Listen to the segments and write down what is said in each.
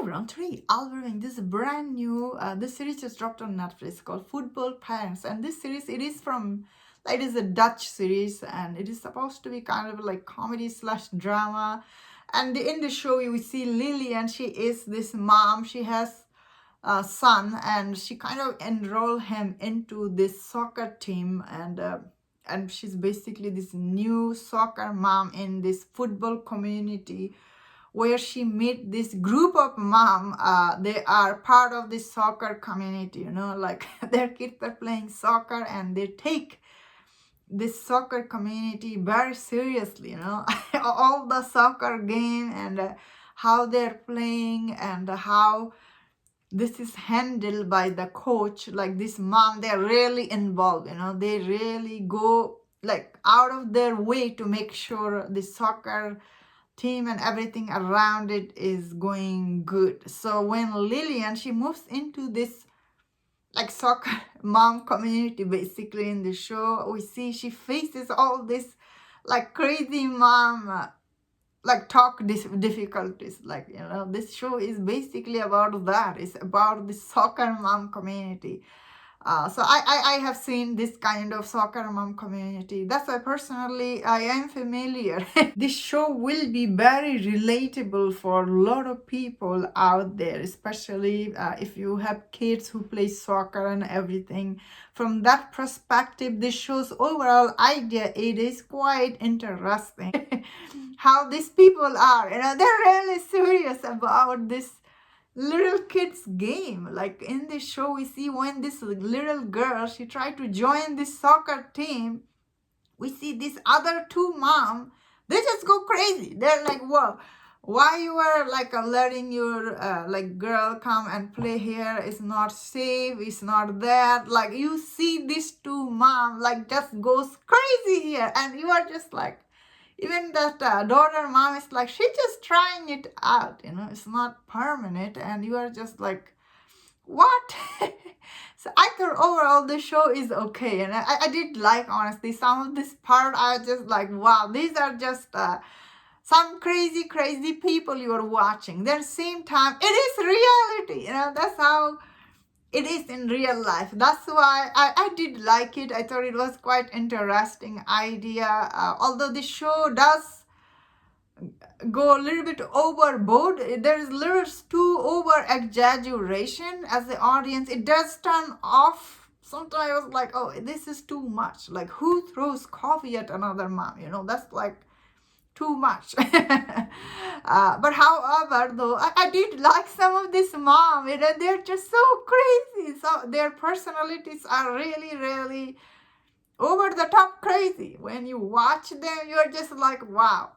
everyone, today I'll be reviewing this brand new, this series just dropped on Netflix called Football Parents. And this series, it is a Dutch series and it is supposed to be kind of like comedy slash drama. And in the show, you see Lily, and she is this mom. She has a son and she kind of enroll him into this soccer team, and she's basically this new soccer mom in this football community where she meet this group of mom. They are part of this soccer community, like their kids are playing soccer and they take this soccer community very seriously, all the soccer game and how they're playing and how this is handled by the coach. Like this mom, they're really involved, they really go like out of their way to make sure the soccer team and everything around it is going good. So when Lillian, she moves into this like soccer mom community, basically in the show, we see she faces all this like crazy mom like talk difficulties. Like, this show is basically about that. It's about the soccer mom community. So I have seen this kind of soccer mom community. That's why personally I am familiar. This show will be very relatable for a lot of people out there, especially if you have kids who play soccer and everything. From that perspective, this show's overall idea, it is quite interesting. How these people are, they're really serious about this little kids game. Like in this show, we see when this little girl, she tried to join this soccer team, we see these other two mom, they just go crazy. They're like, whoa, why you are like letting your like girl come and play here? It's not safe, it's not that. Like you see these two mom like just goes crazy here, and you are just like, even that daughter mom is like, she's just trying it out, it's not permanent, and you are just like, what? So I thought overall the show is okay, and I did like, honestly, some of this part. I was just like, wow, these are just some crazy people you are watching. At the same time, it is reality, that's how it is in real life. That's why I did like it. I thought it was quite interesting idea. Although the show does go a little bit overboard, there's little too over exaggeration as the audience. It does turn off. Sometimes I was like, oh, this is too much. Like, who throws coffee at another mom? That's like too much. But however, though, I did like some of this mom. They're just so crazy. So their personalities are really over the top crazy. When you watch them, you're just like, wow.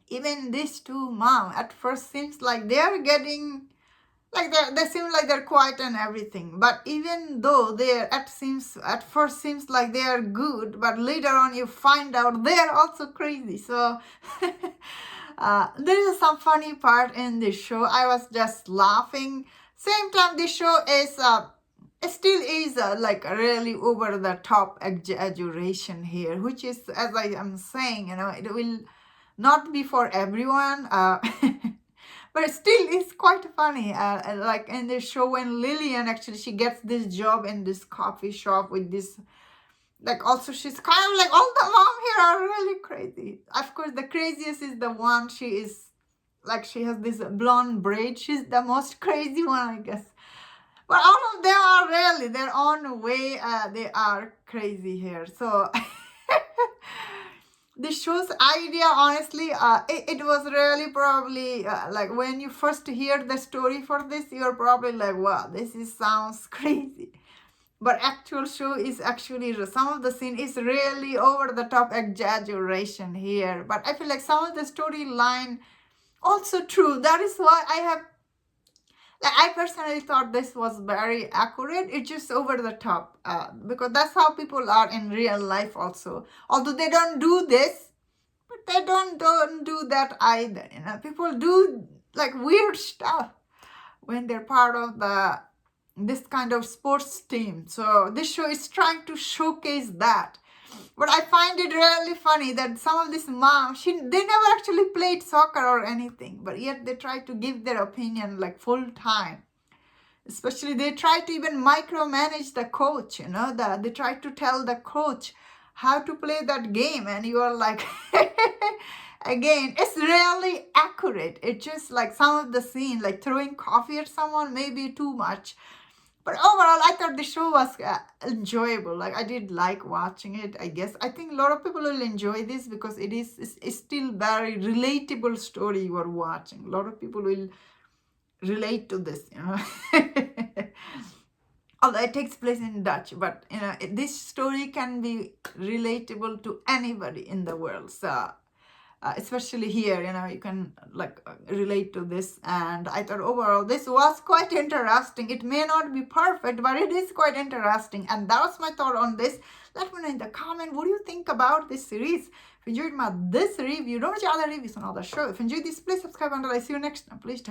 Even these two mom at first seems like they're getting like they seem like they're quiet and everything, but even though they're at first seems like they are good, but later on you find out they're also crazy. So there is some funny part in this show. I was just laughing. Same time, this show is it still is like a really over the top exaggeration here, which is, as I am saying, it will not be for everyone. But still, it's quite funny. Like in the show, when Lillian actually she gets this job in this coffee shop with this, like, also she's kind of like, all the mom here are really crazy. Of course, the craziest is the one. She is like, she has this blonde braid. She's the most crazy one, I guess. But all of them are really their own way. They are crazy here. So. The show's idea, honestly, it was really probably like when you first hear the story for this, you're probably like, wow, sounds crazy. But actual show is actually, some of the scene is really over the top exaggeration here. But I feel like some of the storyline also true. That is why I personally thought this was very accurate. It's just over the top because that's how people are in real life also. Although they don't do this, but they don't do that either. People do like weird stuff when they're part of this kind of sports team. So this show is trying to showcase that. But I find it really funny that some of these moms, they never actually played soccer or anything, but yet they try to give their opinion like full time. Especially they try to even micromanage the coach, they try to tell the coach how to play that game, and you are like, again, it's really accurate. It's just like some of the scene, like throwing coffee at someone, maybe too much. But overall, I thought the show was enjoyable. Like, I did like watching it, I guess. I think a lot of people will enjoy this because it's still very relatable story you are watching. A lot of people will relate to this, Although it takes place in Dutch, but this story can be relatable to anybody in the world. So especially here, you can like relate to this. And I thought overall this was quite interesting. It may not be perfect, but it is quite interesting. And that was my thought on this. Let me know in the comment, what do you think about this series? If you enjoyed this review, don't watch other reviews on other show. If you enjoyed this, please subscribe, and I'll see you next time. Please take